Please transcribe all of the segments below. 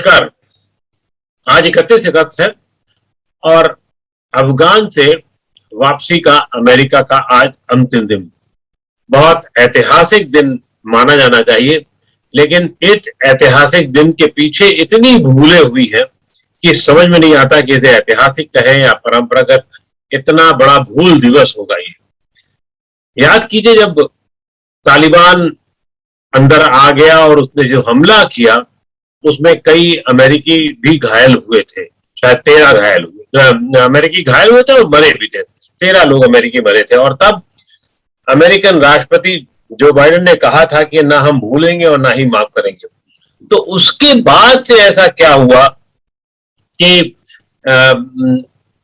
नमस्कार। आज 31 अगस्त है और अफगान से वापसी का अमेरिका का आज अंतिम दिन। बहुत ऐतिहासिक दिन माना जाना चाहिए, लेकिन इस ऐतिहासिक दिन के पीछे इतनी भूलें हुई हैं कि समझ में नहीं आता कि इसे ऐतिहासिक कहें या परंपरागत। इतना बड़ा भूल दिवस होगा ये। याद कीजिए, जब तालिबान अंदर आ गया और उसने जो हमला किया उसमें कई अमेरिकी भी घायल हुए थे। शायद 13 घायल हुए, अमेरिकी घायल हुए थे और मरे भी थे। 13 लोग अमेरिकी मरे थे। और तब अमेरिकन राष्ट्रपति जो बाइडेन ने कहा था कि ना हम भूलेंगे और ना ही माफ करेंगे। तो उसके बाद से ऐसा क्या हुआ कि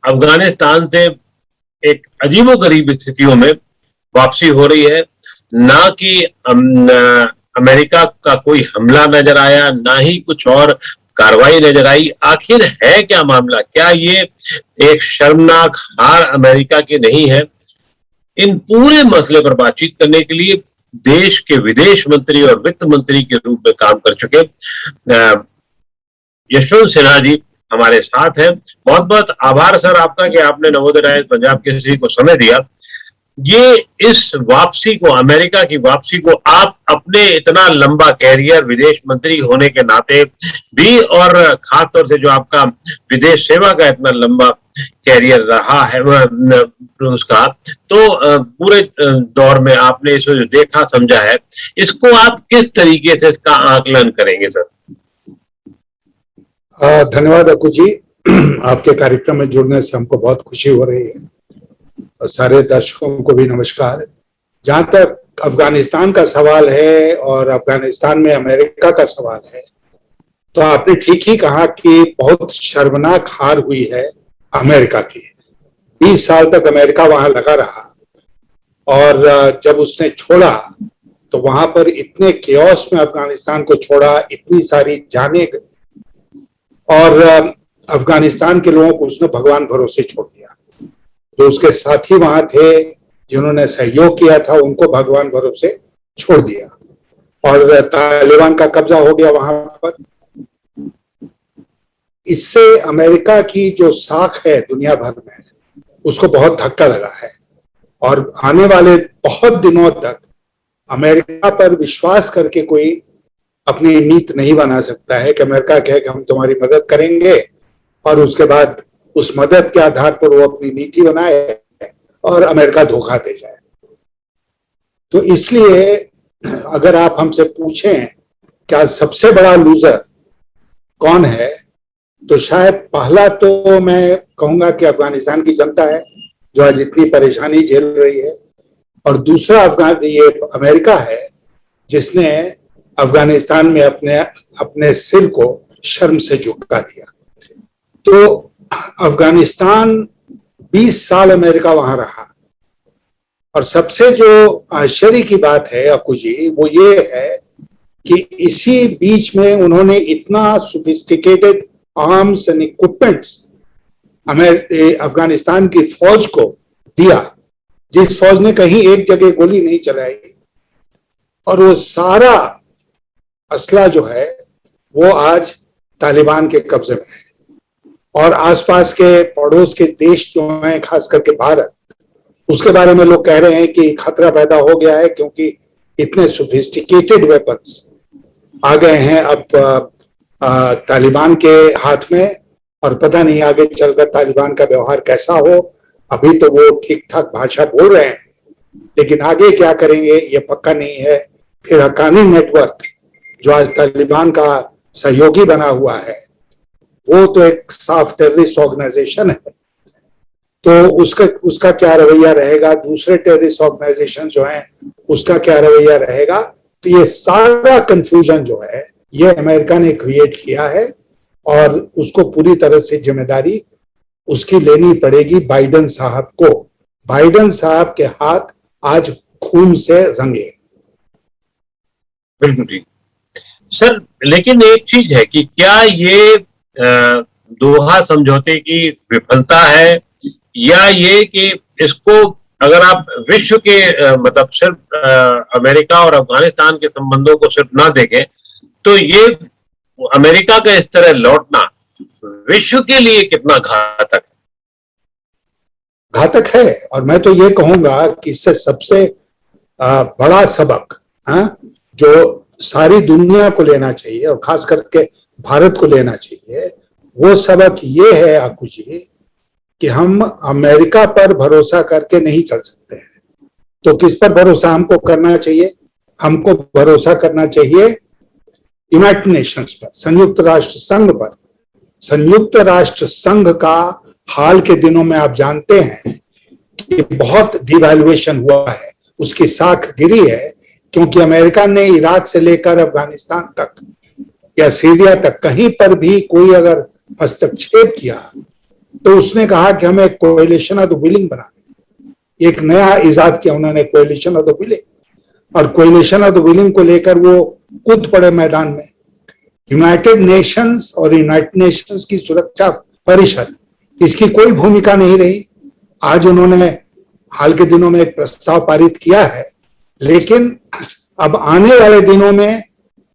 अफगानिस्तान से एक अजीबोगरीब स्थितियों में वापसी हो रही है। ना कि अमेरिका का कोई हमला नजर आया, ना ही कुछ और कार्रवाई नजर आई। आखिर है क्या मामला? क्या ये एक शर्मनाक हार अमेरिका की नहीं है? इन पूरे मसले पर बातचीत करने के लिए देश के विदेश मंत्री और वित्त मंत्री के रूप में काम कर चुके यशवंत सिन्हा जी हमारे साथ हैं। बहुत बहुत आभार सर आपका कि आपने नवोदय टाइम्स पंजाब केसरी को समय दिया। ये इस वापसी को, अमेरिका की वापसी को, आप अपने इतना लंबा कैरियर विदेश मंत्री होने के नाते भी, और खासतौर से जो आपका विदेश सेवा का इतना लंबा कैरियर रहा है उसका, तो पूरे दौर में आपने इसको जो देखा समझा है, इसको आप किस तरीके से इसका आकलन करेंगे सर? धन्यवाद अकु जी। आपके कार्यक्रम में जुड़ने से हमको बहुत खुशी हो रही है और सारे दर्शकों को भी नमस्कार। जहां तक अफगानिस्तान का सवाल है और अफगानिस्तान में अमेरिका का सवाल है, तो आपने ठीक ही कहा कि बहुत शर्मनाक हार हुई है अमेरिका की। 20 साल तक अमेरिका वहां लगा रहा और जब उसने छोड़ा तो वहां पर इतने केओस में अफगानिस्तान को छोड़ा, इतनी सारी जानें गई और अफगानिस्तान के लोगों को उसने भगवान भरोसे छोड़ दिया। जो उसके साथी वहां थे जिन्होंने सहयोग किया था, उनको भगवान भरोसे छोड़ दिया और तालिबान का कब्जा हो गया वहां पर। इससे अमेरिका की जो साख है दुनिया भर में, उसको बहुत धक्का लगा है और आने वाले बहुत दिनों तक अमेरिका पर विश्वास करके कोई अपनी नीति नहीं बना सकता है कि अमेरिका कहे कि हम तुम्हारी मदद करेंगे और उसके बाद उस मदद के आधार पर वो अपनी नीति बनाए और अमेरिका धोखा दे जाए। तो इसलिए अगर आप हमसे पूछें क्या सबसे बड़ा लूजर कौन है, तो शायद पहला तो मैं कहूंगा कि अफगानिस्तान की जनता है जो आज इतनी परेशानी झेल रही है, और दूसरा ये अमेरिका है जिसने अफगानिस्तान में अपने सिर को शर्म से झुका दिया। तो अफगानिस्तान 20 साल अमेरिका वहां रहा और सबसे जो आश्चर्य की बात है अकु जी, वो ये है कि इसी बीच में उन्होंने इतना sophisticated arms and equipments Afghanistan की फौज को दिया, जिस फौज ने कहीं एक जगह गोली नहीं चलाई, और वो सारा असला जो है वो आज तालिबान के कब्जे में है। और आसपास के पड़ोस के देश जो हैं, खास करके भारत, उसके बारे में लोग कह रहे हैं कि खतरा पैदा हो गया है क्योंकि इतने सोफिस्टिकेटेड वेपन्स आ गए हैं अब तालिबान के हाथ में, और पता नहीं आगे चलकर तालिबान का व्यवहार कैसा हो। अभी तो वो ठीक ठाक भाषा बोल रहे हैं, लेकिन आगे क्या करेंगे ये पक्का नहीं है। फिर हक्कानी नेटवर्क जो आज तालिबान का सहयोगी बना हुआ है, वो तो एक साफ टेररिस्ट ऑर्गेनाइजेशन है, तो उसका क्या रवैया रहेगा, दूसरे टेररिस्ट ऑर्गेनाइजेशन जो हैं उसका क्या रवैया रहेगा। तो ये सारा कंफ्यूजन जो है ये अमेरिका ने क्रिएट किया है और उसको पूरी तरह से जिम्मेदारी उसकी लेनी पड़ेगी बाइडेन साहब को। बाइडेन साहब के हाथ आज खून से रंगे। बिल्कुल ठीक सर, लेकिन एक चीज है कि क्या ये दोहा समझौते की विफलता है, या ये कि इसको अगर आप विश्व के मतलब सिर्फ अमेरिका और अफगानिस्तान के संबंधों को सिर्फ ना देखें, तो ये अमेरिका का इस तरह लौटना विश्व के लिए कितना घातक घातक है। और मैं तो ये कहूंगा कि इससे सबसे बड़ा सबक जो सारी दुनिया को लेना चाहिए और खास करके भारत को लेना चाहिए, वो सबक ये है आकू जी कि हम अमेरिका पर भरोसा करके नहीं चल सकते हैं। तो किस पर भरोसा हमको करना चाहिए? हमको भरोसा करना चाहिए यूनाइटेड नेशंस पर, संयुक्त राष्ट्र संघ पर। संयुक्त राष्ट्र संघ का हाल के दिनों में आप जानते हैं कि बहुत डिवैल्यूएशन हुआ है, उसकी साख गिरी है, क्योंकि अमेरिका ने इराक से लेकर अफगानिस्तान तक या सीरिया तक कहीं पर भी कोई अगर हस्तक्षेप किया तो उसने कहा कि हमें कोएलिशन ऑफ द विलिंग बनाना। एक नया इजाद किया उन्होंने, कोएलिशन ऑफ द विलिंग। और कोएलिशन ऑफ द विलिंग को लेकर वो कूद पड़े मैदान में। यूनाइटेड नेशंस और यूनाइटेड नेशंस की सुरक्षा परिषद, इसकी कोई भूमिका नहीं रही। आज उन्होंने हाल के दिनों में एक प्रस्ताव पारित किया है, लेकिन अब आने वाले दिनों में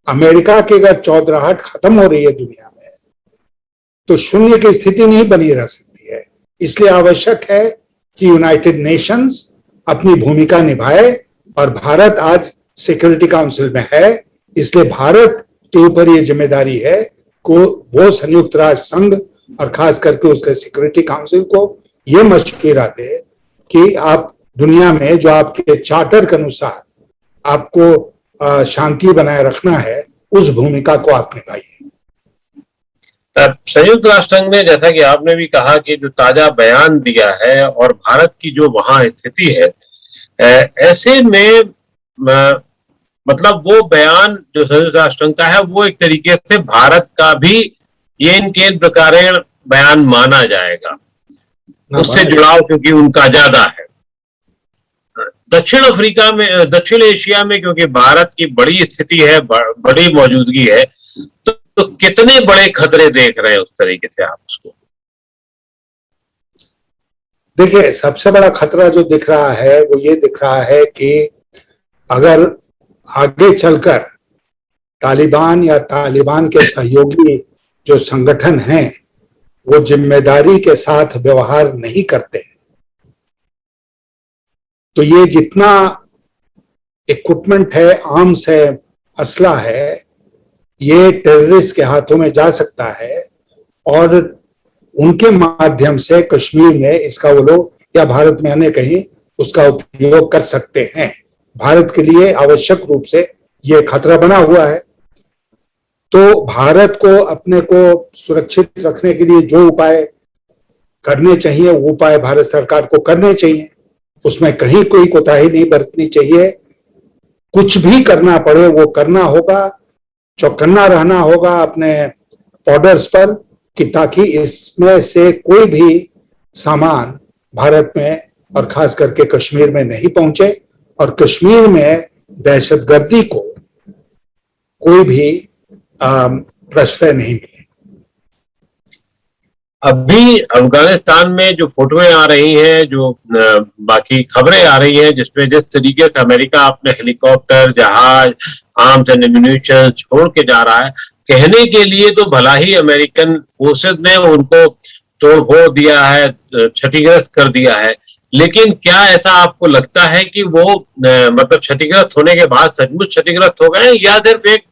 अमेरिका की अगर चौधराहट खत्म हो रही है दुनिया में, तो शून्य की स्थिति नहीं बनी रह सकती है। इसलिए आवश्यक है कि यूनाइटेड नेशंस अपनी भूमिका निभाए, और भारत आज सिक्योरिटी काउंसिल में है, इसलिए भारत के ऊपर ये जिम्मेदारी है को वो संयुक्त राष्ट्र संघ और खास करके उसके सिक्योरिटी काउंसिल को ये मशवरा दे कि आप दुनिया में जो आपके चार्टर के अनुसार आपको शांति बनाए रखना है, उस भूमिका को आप निभाइए। संयुक्त राष्ट्र संघ ने, जैसा कि आपने भी कहा कि जो ताजा बयान दिया है और भारत की जो वहां स्थिति है, ऐसे में मतलब वो बयान जो संयुक्त राष्ट्र संघ का है वो एक तरीके से भारत का भी ये इनके प्रकारेण बयान माना जाएगा, उससे जुड़ाव क्योंकि उनका ज्यादा है। दक्षिण अफ्रीका में, दक्षिण एशिया में क्योंकि भारत की बड़ी स्थिति है, बड़ी मौजूदगी है, तो कितने बड़े खतरे देख रहे हैं उस तरीके से आप उसको? देखिए, सबसे बड़ा खतरा जो दिख रहा है वो ये दिख रहा है कि अगर आगे चलकर तालिबान या तालिबान के सहयोगी जो संगठन हैं वो जिम्मेदारी के साथ व्यवहार नहीं करते, तो ये जितना इक्विपमेंट है, आर्म्स है, असला है, ये टेररिस्ट के हाथों में जा सकता है और उनके माध्यम से कश्मीर में इसका वो लोग या भारत में अन्य कहीं उसका उपयोग कर सकते हैं। भारत के लिए आवश्यक रूप से ये खतरा बना हुआ है। तो भारत को अपने को सुरक्षित रखने के लिए जो उपाय करने चाहिए वो उपाय भारत सरकार को करने चाहिए, उसमें कहीं कोई कोताही नहीं बरतनी चाहिए। कुछ भी करना पड़े वो करना होगा, चौकन्ना रहना होगा अपने बॉर्डर्स पर, कि ताकि इसमें से कोई भी सामान भारत में और खास करके कश्मीर में नहीं पहुंचे और कश्मीर में दहशतगर्दी को कोई भी प्रश्रय नहीं मिले। अभी अफगानिस्तान में जो फोटोएं आ रही हैं, जो बाकी खबरें आ रही हैं, जिसमें जिस तरीके से अमेरिका अपने हेलीकॉप्टर, जहाज, आर्म्स एंड एम्युनिशन छोड़ के जा रहा है, कहने के लिए तो भला ही अमेरिकन फोर्सेस ने उनको तोड़-फोड़ दिया है, क्षतिग्रस्त कर दिया है, लेकिन क्या ऐसा आपको लगता है कि वो मतलब क्षतिग्रस्त होने के बाद सचमुच क्षतिग्रस्त हो गए, या सिर्फ एक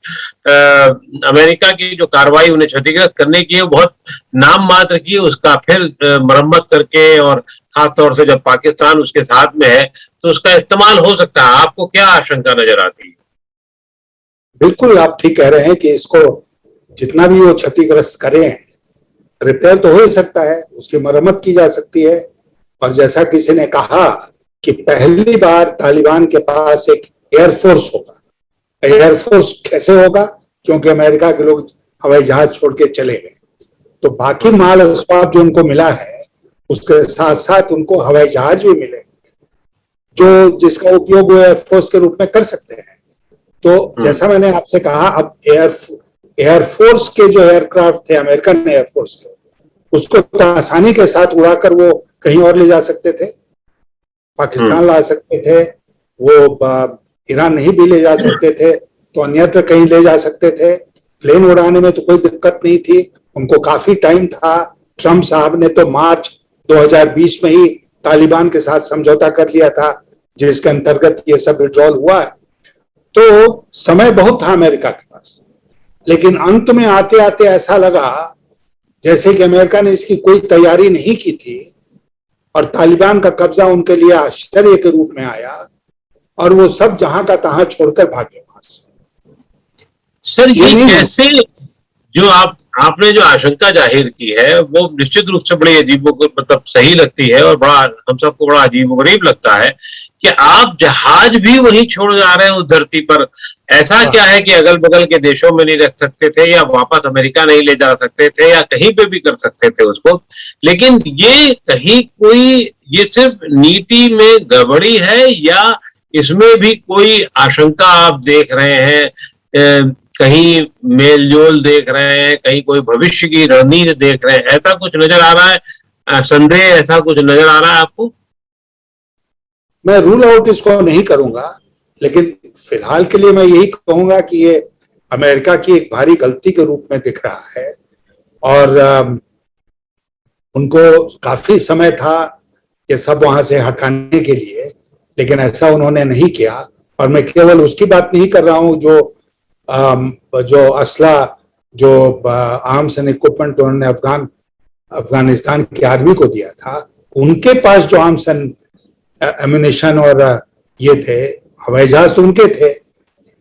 अमेरिका की जो कार्रवाई उन्हें क्षतिग्रस्त करने की है बहुत नाम मात्र की, उसका फिर मरम्मत करके और खासतौर से जब पाकिस्तान उसके साथ में है तो उसका इस्तेमाल हो सकता है? आपको क्या आशंका नजर आती है? बिल्कुल आप ठीक कह रहे हैं कि इसको जितना भी वो क्षतिग्रस्त करें, रिपेयर तो हो ही सकता है, उसकी मरम्मत की जा सकती है। और जैसा किसी ने कहा कि पहली बार तालिबान के पास एक एयरफोर्स होगा। एयरफोर्स कैसे होगा? क्योंकि अमेरिका के लोग हवाई जहाज छोड़ के चले गए, तो बाकी माल अस्बाब जो उनको मिला है उसके साथ साथ उनको हवाई जहाज भी मिले जो जिसका उपयोग वो एयरफोर्स के रूप में कर सकते हैं। तो जैसा मैंने आपसे कहा, अब एयरफोर्स के जो एयरक्राफ्ट थे अमेरिकन एयरफोर्स के, उसको आसानी के साथ उड़ाकर वो कहीं और ले जा सकते थे, पाकिस्तान ला सकते थे, वो ईरान नहीं भी ले जा सकते थे, तो अन्यत्र कहीं ले जा सकते थे। प्लेन उड़ाने में तो कोई दिक्कत नहीं थी, उनको काफी टाइम था। ट्रंप साहब ने तो मार्च 2020 में ही तालिबान के साथ समझौता कर लिया था, जिसके अंतर्गत ये सब विड्रॉल हुआ है। तो समय बहुत था अमेरिका के पास, लेकिन अंत में आते आते ऐसा लगा जैसे कि अमेरिका ने इसकी कोई तैयारी नहीं की थी और तालिबान का कब्जा उनके लिए आश्चर्य के रूप में आया और वो सब जहां का तहां छोड़कर भागे वहां से। सर ये ये नहीं कैसे, जो आपने जो आशंका जाहिर की है वो निश्चित रूप से बड़ी अजीब, मतलब सही लगती है और बड़ा हम सबको बड़ा अजीबोगरीब लगता है कि आप जहाज भी वहीं छोड़ जा रहे हैं उस धरती पर। ऐसा क्या है कि अगल बगल के देशों में नहीं रख सकते थे, या वापस अमेरिका नहीं ले जा सकते थे, या कहीं पे भी कर सकते थे उसको? लेकिन ये कहीं कोई, ये सिर्फ नीति में गड़बड़ी है या इसमें भी कोई आशंका आप देख रहे हैं, कहीं मेलजोल देख रहे हैं, कहीं कोई भविष्य की रणनीति देख रहे हैं? ऐसा कुछ नजर आ रहा है, संदेह ऐसा कुछ नजर आ रहा है आपको? मैं रूल आउट इसको नहीं करूंगा, लेकिन फिलहाल के लिए मैं यही कहूंगा कि ये अमेरिका की एक भारी गलती के रूप में दिख रहा है और उनको काफी समय था ये सब वहां से हटाने के लिए, लेकिन ऐसा उन्होंने नहीं किया। और मैं केवल उसकी बात नहीं कर रहा हूं जो असला, जो आर्म्स एंड इक्विपमेंट उन्होंने अफगानिस्तान की आर्मी को दिया था, उनके पास जो आर्म्स एंड एम्युनिशन और ये थे, हवाई जहाज तो उनके थे,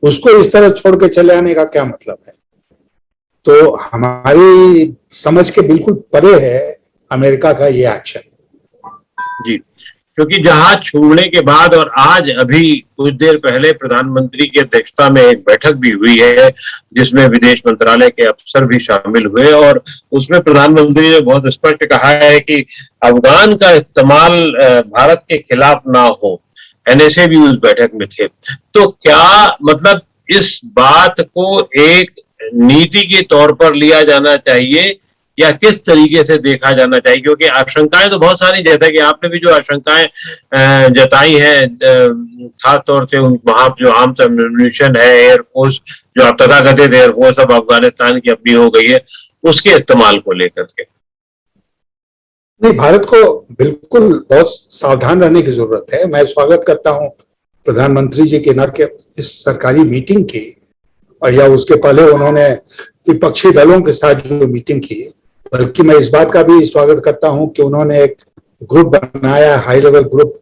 उसको इस तरह छोड़ के चले आने का क्या मतलब है? तो हमारी समझ के बिल्कुल परे है अमेरिका का ये एक्शन। जी, क्योंकि जहाज छोड़ने के बाद और आज अभी कुछ देर पहले प्रधानमंत्री की अध्यक्षता में एक बैठक भी हुई है जिसमें विदेश मंत्रालय के अफसर भी शामिल हुए, और उसमें प्रधानमंत्री ने बहुत स्पष्ट कहा है कि अफगान का इस्तेमाल भारत के खिलाफ ना हो। एनएसए भी उस बैठक में थे। तो क्या मतलब इस बात को एक नीति के तौर पर लिया जाना चाहिए या किस तरीके से देखा जाना चाहिए? क्योंकि आशंकाएं तो बहुत सारी, जैसा कि आपने भी जो आशंकाएं जताई हैं, खास तौर से वहां जो आर्म्स एम्युनिशन है, एयरफोर्स जो आप तथाकथित एयरफोर्स अब अफगानिस्तान की अपनी हो गई है, उसके इस्तेमाल को लेकर के। नहीं, भारत को बिल्कुल बहुत सावधान रहने की जरूरत है। मैं स्वागत करता हूं प्रधानमंत्री जी के न के इस सरकारी मीटिंग की, और या उसके पहले उन्होंने विपक्षी दलों के साथ जो मीटिंग की, बल्कि मैं इस बात का भी स्वागत करता हूं कि उन्होंने एक ग्रुप बनाया, हाई लेवल ग्रुप,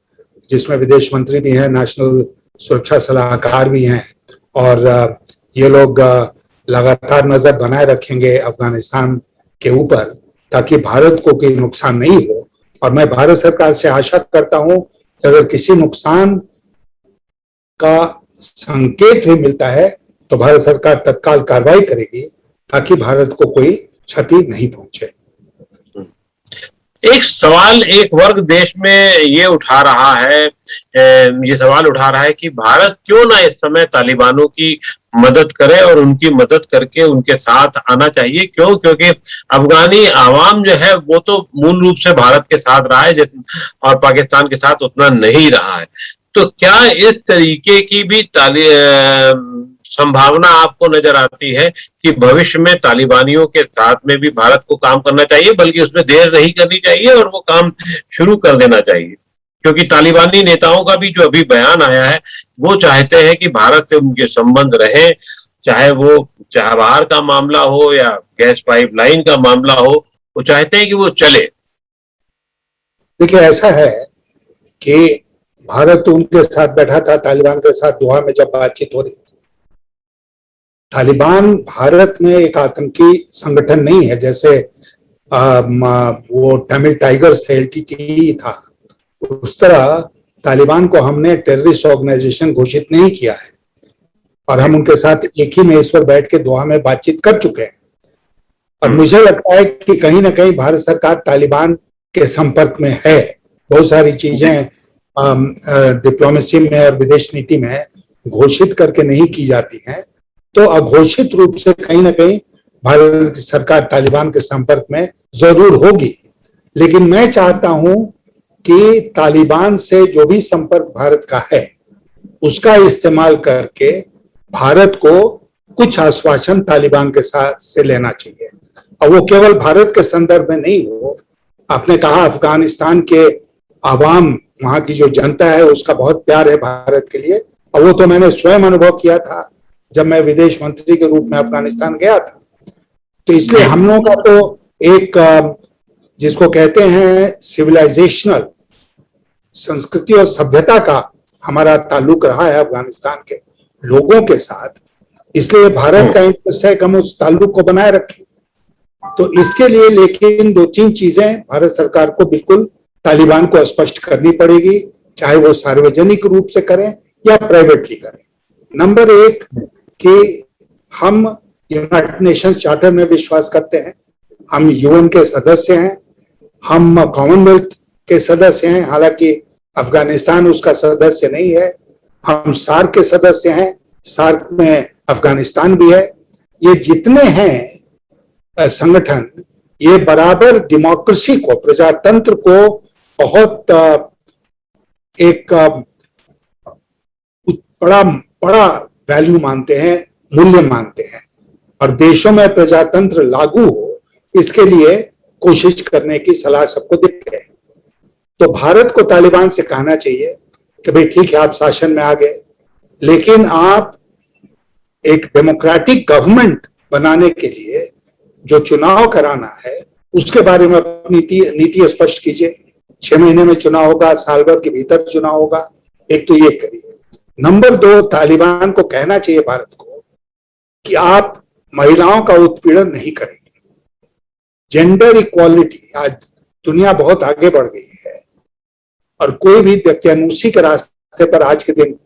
जिसमें विदेश मंत्री भी हैं, नेशनल सुरक्षा सलाहकार भी हैं, और ये लोग लगातार नजर बनाए रखेंगे अफगानिस्तान के ऊपर ताकि भारत को कोई नुकसान नहीं हो। और मैं भारत सरकार से आशा करता हूं कि अगर किसी नुकसान का संकेत भी मिलता है तो भारत सरकार तत्काल कार्रवाई करेगी ताकि भारत को कोई क्षति नहीं पहुंचे। एक सवाल एक वर्ग देश में ये उठा रहा है, ये सवाल उठा रहा है कि भारत क्यों ना इस समय तालिबानों की मदद करे और उनकी मदद करके उनके साथ आना चाहिए। क्यों? क्योंकि अफगानी आवाम जो है वो तो मूल रूप से भारत के साथ रहा है और पाकिस्तान के साथ उतना नहीं रहा है। तो क्या इस तरीके की भी संभावना आपको नजर आती है कि भविष्य में तालिबानियों के साथ में भी भारत को काम करना चाहिए, बल्कि उसमें देर नहीं करनी चाहिए और वो काम शुरू कर देना चाहिए? क्योंकि तालिबानी नेताओं का भी जो अभी बयान आया है, वो चाहते हैं कि भारत से उनके संबंध रहे, चाहे वो चाबहार का मामला हो या गैस पाइपलाइन का मामला हो, वो चाहते हैं कि वो चले। देखिए, ऐसा है कि भारत तो उनके साथ बैठा था, तालिबान के साथ दोहा में जब बातचीत हो रही थी। तालिबान भारत में एक आतंकी संगठन नहीं है, जैसे वो तमिल टाइगर्स थे, एलटीटी था, उस तरह तालिबान को हमने टेररिस्ट ऑर्गेनाइजेशन घोषित नहीं किया है, और हम उनके साथ एक ही मेज पर बैठ के दोहा में बातचीत कर चुके हैं। और मुझे लगता है कि कहीं ना कहीं भारत सरकार तालिबान के संपर्क में है। बहुत सारी चीजें डिप्लोमेसी में और विदेश नीति में घोषित करके नहीं की जाती हैं, तो अघोषित रूप से कहीं ना कहीं भारत की सरकार तालिबान के संपर्क में जरूर होगी। लेकिन मैं चाहता हूं कि तालिबान से जो भी संपर्क भारत का है उसका इस्तेमाल करके भारत को कुछ आश्वासन तालिबान के साथ से लेना चाहिए, और वो केवल भारत के संदर्भ में नहीं हो। आपने कहा अफगानिस्तान के आवाम, वहां की जो जनता है उसका बहुत प्यार है भारत के लिए, और वो तो मैंने स्वयं अनुभव किया था जब मैं विदेश मंत्री के रूप में अफगानिस्तान गया था। तो इसलिए हम लोगों का तो एक जिसको कहते हैं सिविलाइजेशनल, संस्कृति और सभ्यता का हमारा ताल्लुक रहा है अफगानिस्तान के लोगों के साथ, इसलिए भारत का इंटरेस्ट है कि हम उस ताल्लुक को बनाए रखें। तो इसके लिए लेकिन 2-3 चीजें भारत सरकार को बिल्कुल तालिबान को स्पष्ट करनी पड़ेगी, चाहे वो सार्वजनिक रूप से करें या प्राइवेटली करें। नंबर 1 कि हम यूनाइटेड नेशन चार्टर में विश्वास करते हैं, हम यूएन के सदस्य हैं, हम कॉमनवेल्थ के सदस्य हैं, हालांकि अफगानिस्तान उसका सदस्य नहीं है। हम सार्क के सदस्य हैं, सार्क में अफगानिस्तान भी है। ये जितने हैं संगठन, ये बराबर डेमोक्रेसी को, प्रजातंत्र को बहुत एक बड़ा वैल्यू मानते हैं, मूल्य मानते हैं, और देशों में प्रजातंत्र लागू हो इसके लिए कोशिश करने की सलाह सबको देते हैं। तो भारत को तालिबान से कहना चाहिए कि भाई ठीक है, आप शासन में आ गए, लेकिन आप एक डेमोक्रेटिक गवर्नमेंट बनाने के लिए जो चुनाव कराना है उसके बारे में अपनी नीति स्पष्ट कीजिए। 6 महीने में चुनाव होगा, साल भर के भीतर चुनाव होगा, एक तो ये करिए। नंबर 2, तालिबान को कहना चाहिए भारत को कि आप महिलाओं का उत्पीड़न नहीं करेंगे। जेंडर इक्वालिटी, आज दुनिया बहुत आगे बढ़ गई है और कोई भी दकियानूसी के रास्ते पर आज के दिन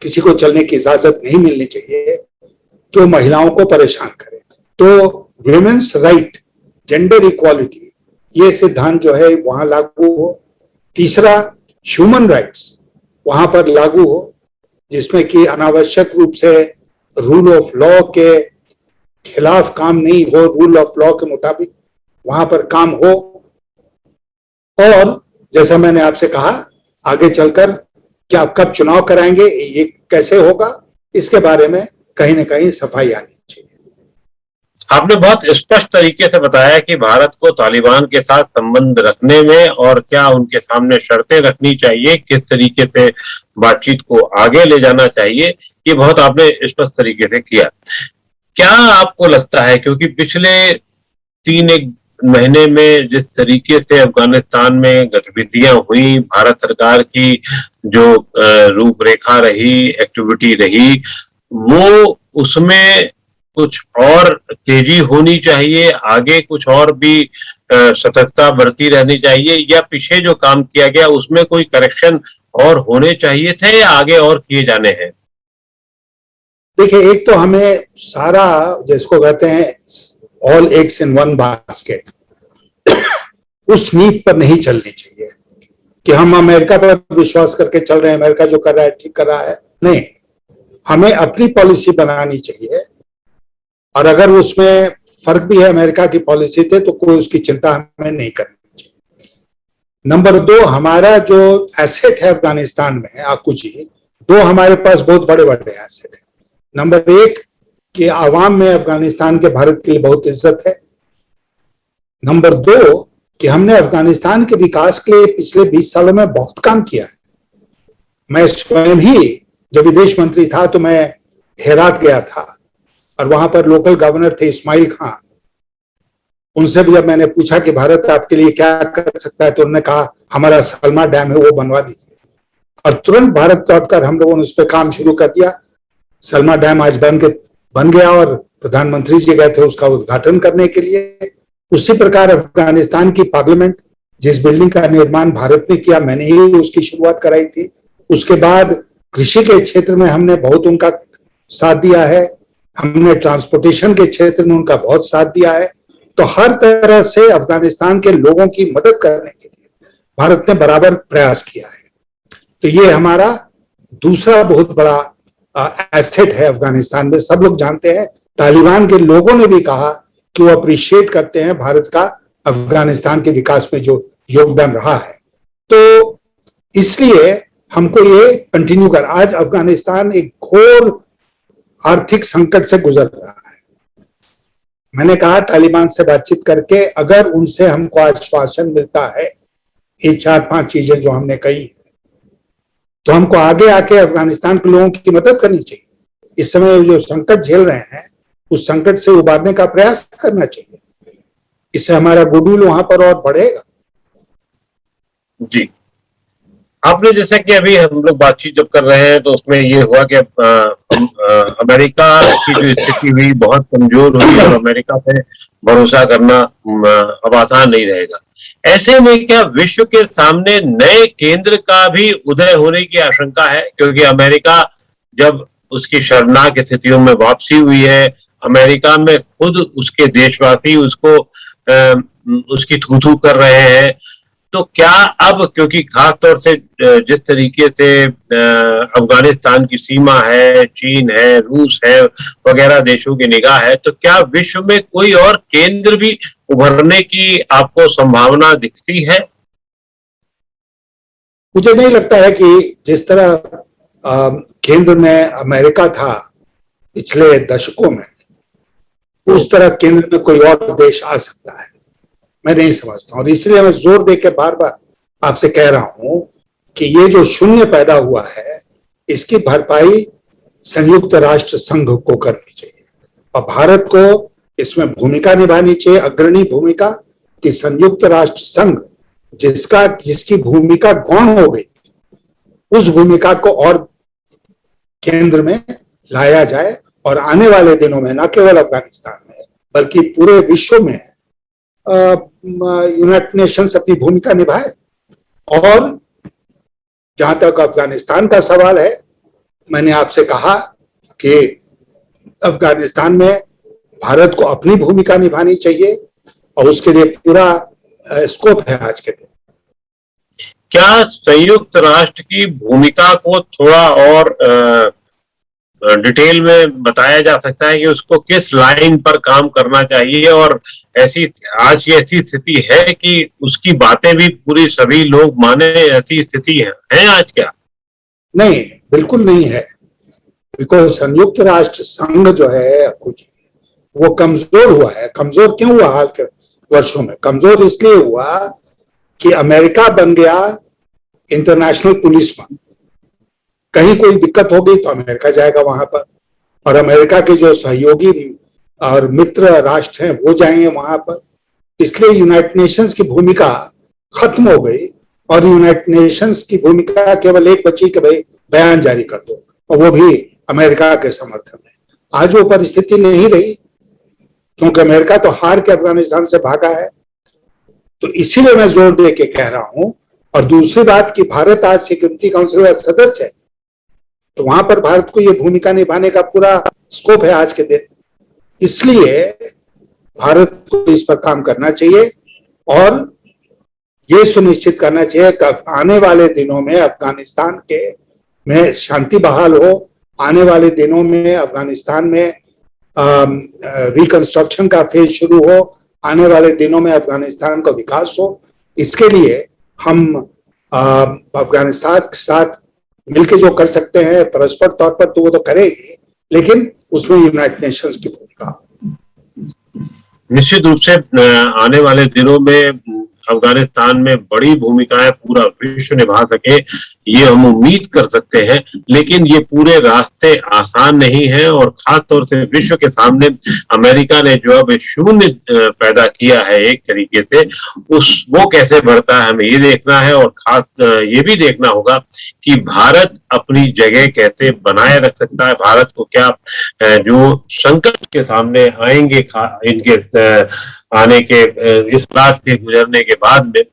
किसी को चलने की इजाजत नहीं मिलनी चाहिए जो महिलाओं को परेशान करे। तो विमेन्स राइट, जेंडर इक्वालिटी, ये सिद्धांत जो है वहां लागू हो। तीसरा, ह्यूमन राइट्स वहां पर लागू हो, जिसमें कि अनावश्यक रूप से रूल ऑफ लॉ के खिलाफ काम नहीं हो, रूल ऑफ लॉ के मुताबिक वहां पर काम हो। और जैसा मैंने आपसे कहा, आगे चलकर क्या आप कब चुनाव कराएंगे, ये कैसे होगा, इसके बारे में कहीं ना कहीं सफाई आनी चाहिए। आपने बहुत स्पष्ट तरीके से बताया कि भारत को तालिबान के साथ संबंध रखने में और क्या उनके सामने शर्तें रखनी चाहिए, किस तरीके से बातचीत को आगे ले जाना चाहिए, ये बहुत आपने स्पष्ट तरीके से किया। क्या आपको लगता है, क्योंकि पिछले 3-1 महीने में जिस तरीके से अफगानिस्तान में गतिविधियां हुई, भारत सरकार की जो रूपरेखा रही, एक्टिविटी रही, वो उसमें कुछ और तेजी होनी चाहिए, आगे कुछ और भी सतर्कता बरती रहनी चाहिए, या पीछे जो काम किया गया उसमें कोई करेक्शन और होने चाहिए थे या आगे और किए जाने हैं? देखिए, एक तो हमें सारा, जिसको कहते हैं all eggs in one basket, उस नीति पर नहीं चलनी चाहिए कि हम अमेरिका पर विश्वास करके चल रहे हैं, अमेरिका जो कर रहा है ठीक कर रहा है। नहीं, हमें अपनी पॉलिसी बनानी चाहिए, और अगर उसमें फर्क भी है अमेरिका की पॉलिसी से तो कोई उसकी चिंता हमें नहीं करनी चाहिए। नंबर 2, हमारा जो एसेट है अफगानिस्तान में, आकू जी, 2 हमारे पास बहुत बड़े बड़े एसेट है। नंबर 1 कि आवाम में अफगानिस्तान के भारत के लिए बहुत इज्जत है। नंबर 2 कि हमने अफगानिस्तान के विकास के लिए पिछले 20 सालों में बहुत काम किया है। मैं स्वयं ही जब विदेश मंत्री था तो मैं हेरात गया था, और वहां पर लोकल गवर्नर थे इस्माइल खान। उनसे भी जब मैंने पूछा कि भारत आपके लिए क्या कर सकता है, तो उन्होंने कहा हमारा सलमा डैम है वो बनवा दीजिए, और तुरंत भारत लौटकर हम लोगों ने उस पर काम शुरू कर दिया। सलमा डैम आज बन गया और प्रधानमंत्री जी गए थे उसका उद्घाटन करने के लिए। उसी प्रकार अफगानिस्तान की पार्लियामेंट, जिस बिल्डिंग का निर्माण भारत ने किया, मैंने ही उसकी शुरुआत कराई थी। उसके बाद कृषि के क्षेत्र में हमने बहुत उनका साथ दिया है, हमने ट्रांसपोर्टेशन के क्षेत्र में उनका बहुत साथ दिया है। तो हर तरह से अफगानिस्तान के लोगों की मदद करने के लिए भारत ने बराबर प्रयास किया है। तो ये हमारा दूसरा बहुत बड़ा एसेट है अफगानिस्तान में। सब लोग जानते हैं, तालिबान के लोगों ने भी कहा कि वो अप्रिशिएट करते हैं भारत का अफगानिस्तान के विकास में जो योगदान रहा है। तो इसलिए हमको ये कंटिन्यू कर, आज अफगानिस्तान एक घोर आर्थिक संकट से गुजर रहा है। मैंने कहा तालिबान से बातचीत करके अगर उनसे हमको आश्वासन मिलता है ये 4-5 चीजें जो हमने कही, तो हमको आगे आके अफगानिस्तान के लोगों की मदद करनी चाहिए। इस समय जो संकट झेल रहे हैं उस संकट से उबारने का प्रयास करना चाहिए। इससे हमारा गुडविल वहां पर और बढ़ेगा। जी, आपने जैसा कि अभी हम लोग बातचीत जब कर रहे हैं तो उसमें ये हुआ कि अमेरिका की जो स्थिति हुई बहुत कमजोर हुई और अमेरिका पे भरोसा करना अब आसान नहीं रहेगा। ऐसे में क्या विश्व के सामने नए केंद्र का भी उदय होने की आशंका है? क्योंकि अमेरिका जब उसकी शर्मनाक स्थितियों में वापसी हुई है, अमेरिका में खुद उसके देशवासी उसको उसकी थू-थू कर रहे हैं, तो क्या अब क्योंकि खास तौर से जिस तरीके से अफगानिस्तान की सीमा है, चीन है, रूस है वगैरह देशों की निगाह है, तो क्या विश्व में कोई और केंद्र भी उभरने की आपको संभावना दिखती है? मुझे नहीं लगता है कि जिस तरह केंद्र में अमेरिका था पिछले दशकों में, उस तरह केंद्र में कोई और देश आ सकता है, मैं नहीं समझता। और इसलिए मैं जोर देकर बार बार आपसे कह रहा हूं कि ये जो शून्य पैदा हुआ है इसकी भरपाई संयुक्त राष्ट्र संघ को करनी चाहिए और भारत को इसमें भूमिका निभानी चाहिए, अग्रणी भूमिका, कि संयुक्त राष्ट्र संघ जिसकी भूमिका गौण हो गई उस भूमिका को और केंद्र में लाया जाए और आने वाले दिनों में न केवल अफगानिस्तान में बल्कि पूरे विश्व में यूनाइटेड नेशंस अपनी भूमिका निभाए। और जहां तक अफगानिस्तान का सवाल है, मैंने आपसे कहा कि अफगानिस्तान में भारत को अपनी भूमिका निभानी चाहिए और उसके लिए पूरा स्कोप है आज के दिन। क्या संयुक्त राष्ट्र की भूमिका को थोड़ा और डिटेल में बताया जा सकता है कि उसको किस लाइन पर काम करना चाहिए? और आज ये ऐसी स्थिति है कि उसकी बातें भी पूरी सभी लोग माने, ऐसी स्थिति है आज? क्या नहीं, बिल्कुल नहीं है। बिकॉज संयुक्त राष्ट्र संघ जो है कुछ वो कमजोर हुआ है। कमजोर क्यों हुआ? हाल के वर्षों में कमजोर इसलिए हुआ कि अमेरिका बन गया इंटरनेशनल पुलिसमैन। कहीं कोई दिक्कत हो गई तो अमेरिका जाएगा वहां पर, और अमेरिका के जो सहयोगी और मित्र राष्ट्र हैं वो जाएंगे वहां पर। इसलिए यूनाइटेड नेशंस की भूमिका खत्म हो गई और यूनाइटेड नेशंस की भूमिका केवल एक बची कि भाई बयान जारी कर दो, और वो भी अमेरिका के समर्थन में। आज वो परिस्थिति नहीं रही क्योंकि अमेरिका तो हार के अफगानिस्तान से भागा है। तो इसीलिए मैं जोर दे के कह रहा हूं। और दूसरी बात कि भारत आज सिक्योरिटी काउंसिल का सदस्य है, तो वहां पर भारत को यह भूमिका निभाने का पूरा स्कोप है आज के दिन। इसलिए भारत को इस पर काम करना चाहिए और ये सुनिश्चित करना चाहिए कि आने वाले दिनों में अफगानिस्तान के में शांति बहाल हो, आने वाले दिनों में अफगानिस्तान में रिकंस्ट्रक्शन का फेज शुरू हो, आने वाले दिनों में अफगानिस्तान का विकास हो। इसके लिए हम अफगानिस्तान के साथ मिलकर जो कर सकते हैं परस्पर तौर पर तो वो तो करेगी, लेकिन उसमें यूनाइटेड नेशंस की भूमिका निश्चित रूप से आने वाले दिनों में अफगानिस्तान में बड़ी भूमिकाएं पूरा विश्व निभा सके, ये हम उम्मीद कर सकते हैं। लेकिन ये पूरे रास्ते आसान नहीं है और खास तौर से विश्व के सामने अमेरिका ने जो अब शून्य पैदा किया है एक तरीके से, वो कैसे बढ़ता है हमें ये देखना है। और खास ये भी देखना होगा कि भारत अपनी जगह कैसे बनाए रख सकता है। भारत को क्या जो संकट के सामने आएंगे इनके आने के इस बात के गुजरने के बाद में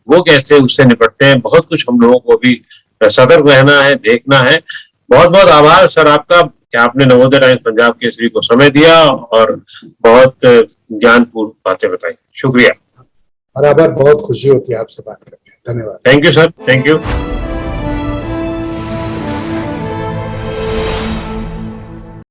वो कैसे उससे निपटते हैं, बहुत कुछ हम लोगों को भी सतर्क रहना है, देखना है। बहुत बहुत आभार सर आपका कि आपने नवोदय टाइम्स पंजाब केसरी को समय दिया और बहुत ज्ञानपूर्ण बातें बताई। शुक्रिया। बराबर, बहुत खुशी होती है आपसे बात करके। धन्यवाद। Thank you sir, thank you.